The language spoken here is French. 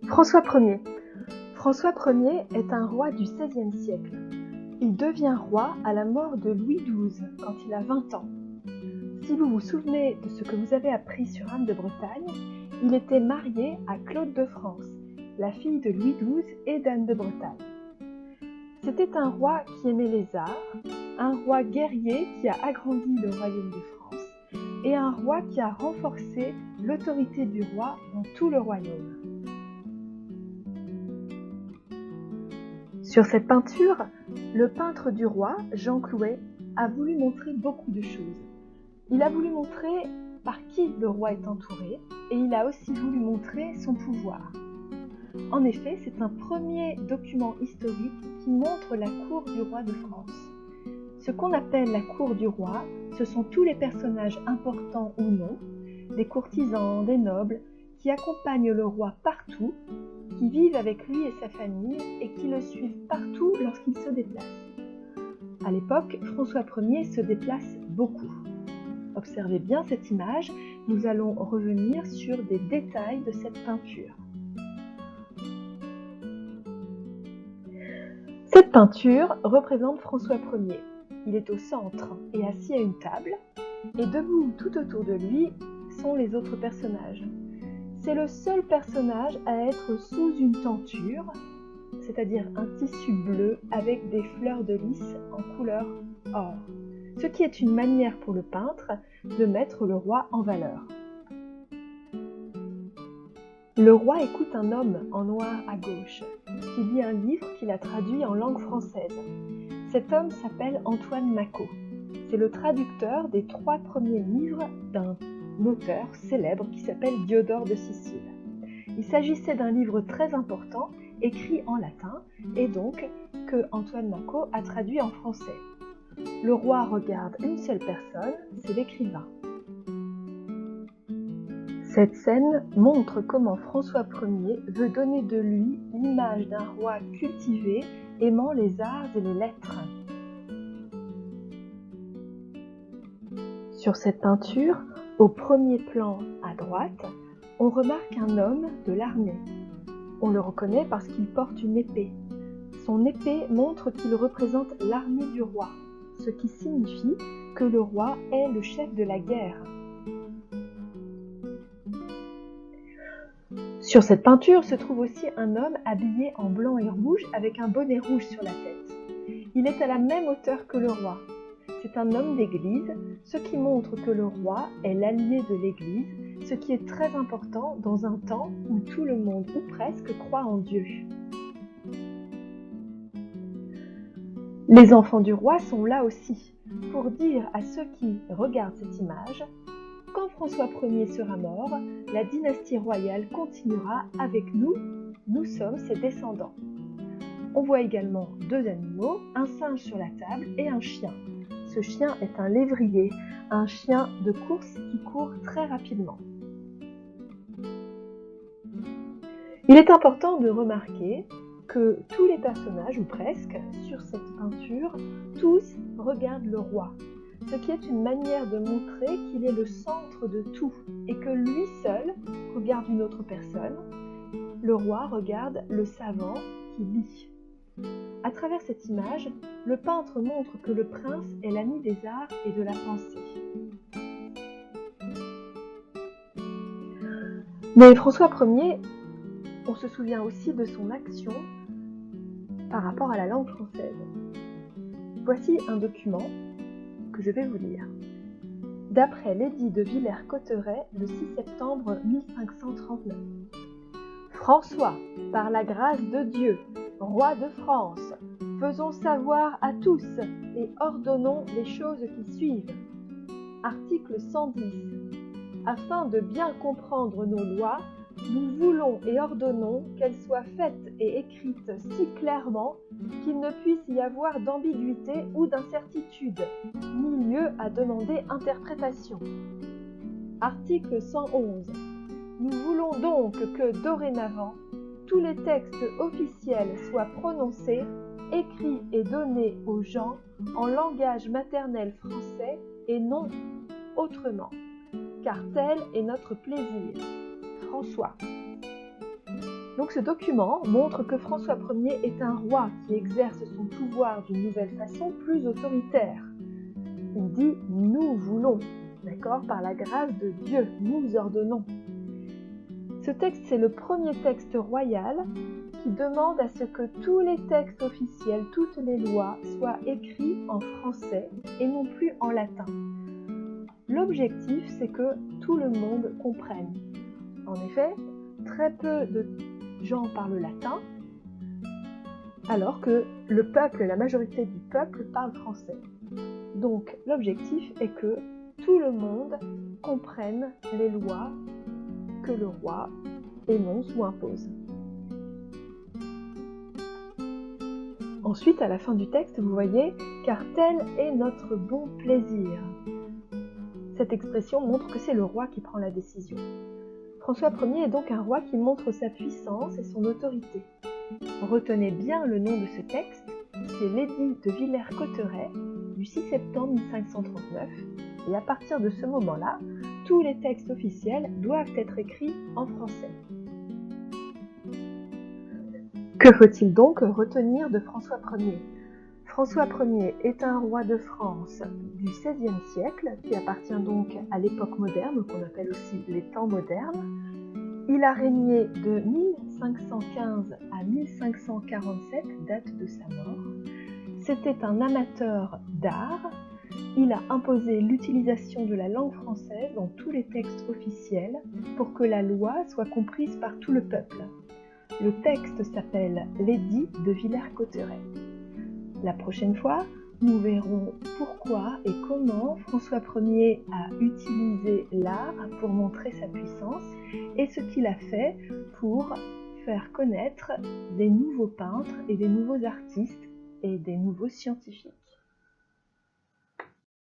François Ier. François Ier est un roi du XVIe siècle. Il devient roi à la mort de Louis XII quand il a 20 ans. Si vous vous souvenez de ce que vous avez appris sur Anne de Bretagne, il était marié à Claude de France, la fille de Louis XII et d'Anne de Bretagne. C'était un roi qui aimait les arts, un roi guerrier qui a agrandi le royaume de France et un roi qui a renforcé l'autorité du roi dans tout le royaume. Sur cette peinture, le peintre du roi, Jean Clouet, a voulu montrer beaucoup de choses. Il a voulu montrer par qui le roi est entouré et il a aussi voulu montrer son pouvoir. En effet, c'est un premier document historique qui montre la cour du roi de France. Ce qu'on appelle la cour du roi, ce sont tous les personnages importants ou non, des courtisans, des nobles, qui accompagnent le roi partout, qui vivent avec lui et sa famille et qui le suivent partout lorsqu'il se déplace. À l'époque, François Ier se déplace beaucoup. Observez bien cette image, nous allons revenir sur des détails de cette peinture. Cette peinture représente François Ier. Il est au centre et assis à une table, et debout tout autour de lui sont les autres personnages. C'est le seul personnage à être sous une tenture, c'est-à-dire un tissu bleu avec des fleurs de lys en couleur or, ce qui est une manière pour le peintre de mettre le roi en valeur. Le roi écoute un homme en noir à gauche, qui lit un livre qu'il a traduit en langue française. Cet homme s'appelle Antoine Maquot. C'est le traducteur des 3 premiers livres d'un auteur célèbre qui s'appelle Diodore de Sicile. Il s'agissait d'un livre très important, écrit en latin, et donc que Antoine Maquot a traduit en français. Le roi regarde une seule personne, c'est l'écrivain. Cette scène montre comment François Ier veut donner de lui l'image d'un roi cultivé, aimant les arts et les lettres. Sur cette peinture, au premier plan à droite, on remarque un homme de l'armée. On le reconnaît parce qu'il porte une épée. Son épée montre qu'il représente l'armée du roi, ce qui signifie que le roi est le chef de la guerre. Sur cette peinture se trouve aussi un homme habillé en blanc et rouge avec un bonnet rouge sur la tête. Il est à la même hauteur que le roi. C'est un homme d'église, ce qui montre que le roi est l'allié de l'église, ce qui est très important dans un temps où tout le monde, ou presque, croit en Dieu. Les enfants du roi sont là aussi, pour dire à ceux qui regardent cette image, quand François Ier sera mort, la dynastie royale continuera avec nous, nous sommes ses descendants. On voit également 2 animaux, un singe sur la table et un chien. Ce chien est un lévrier, un chien de course qui court très rapidement. Il est important de remarquer que tous les personnages, ou presque, sur cette peinture, tous regardent le roi, ce qui est une manière de montrer qu'il est le centre de tout et que lui seul regarde une autre personne. Le roi regarde le savant qui lit. À travers cette image, le peintre montre que le prince est l'ami des arts et de la pensée. Mais François Ier, on se souvient aussi de son action par rapport à la langue française. Voici un document que je vais vous lire. D'après l'édit de Villers-Cotterêts, le 6 septembre 1539. François, par la grâce de Dieu, roi de France, faisons savoir à tous et ordonnons les choses qui suivent. Article 110. Afin de bien comprendre nos lois, nous voulons et ordonnons qu'elles soient faites et écrites si clairement qu'il ne puisse y avoir d'ambiguïté ou d'incertitude, ni lieu à demander interprétation. Article 111. Nous voulons donc que, dorénavant, tous les textes officiels soient prononcés, écrits et donnés aux gens en langage maternel français et non autrement, car tel est notre plaisir. François. Donc ce document montre que François Ier est un roi qui exerce son pouvoir d'une nouvelle façon plus autoritaire. Il dit « nous voulons », d'accord, par la grâce de Dieu, nous ordonnons. Ce texte, c'est le premier texte royal qui demande à ce que tous les textes officiels, toutes les lois soient écrits en français et non plus en latin. L'objectif, c'est que tout le monde comprenne. En effet, très peu de gens parlent latin, alors que le peuple, la majorité du peuple parle français. Donc l'objectif est que tout le monde comprenne les lois que le roi énonce ou impose. Ensuite, à la fin du texte, vous voyez « car tel est notre bon plaisir ». Cette expression montre que c'est le roi qui prend la décision. François Ier est donc un roi qui montre sa puissance et son autorité. Retenez bien le nom de ce texte, c'est l'édit de Villers-Cotterêts du 6 septembre 1539, et à partir de ce moment-là, tous les textes officiels doivent être écrits en français. Que faut-il donc retenir de François Ier ? François Ier est un roi de France du XVIe siècle, qui appartient donc à l'époque moderne, qu'on appelle aussi les temps modernes. Il a régné de 1515 à 1547, date de sa mort. C'était un amateur d'art. Il a imposé l'utilisation de la langue française dans tous les textes officiels pour que la loi soit comprise par tout le peuple. Le texte s'appelle l'édit de Villers-Cotterêts. La prochaine fois, nous verrons pourquoi et comment François Ier a utilisé l'art pour montrer sa puissance et ce qu'il a fait pour faire connaître des nouveaux peintres et des nouveaux artistes et des nouveaux scientifiques.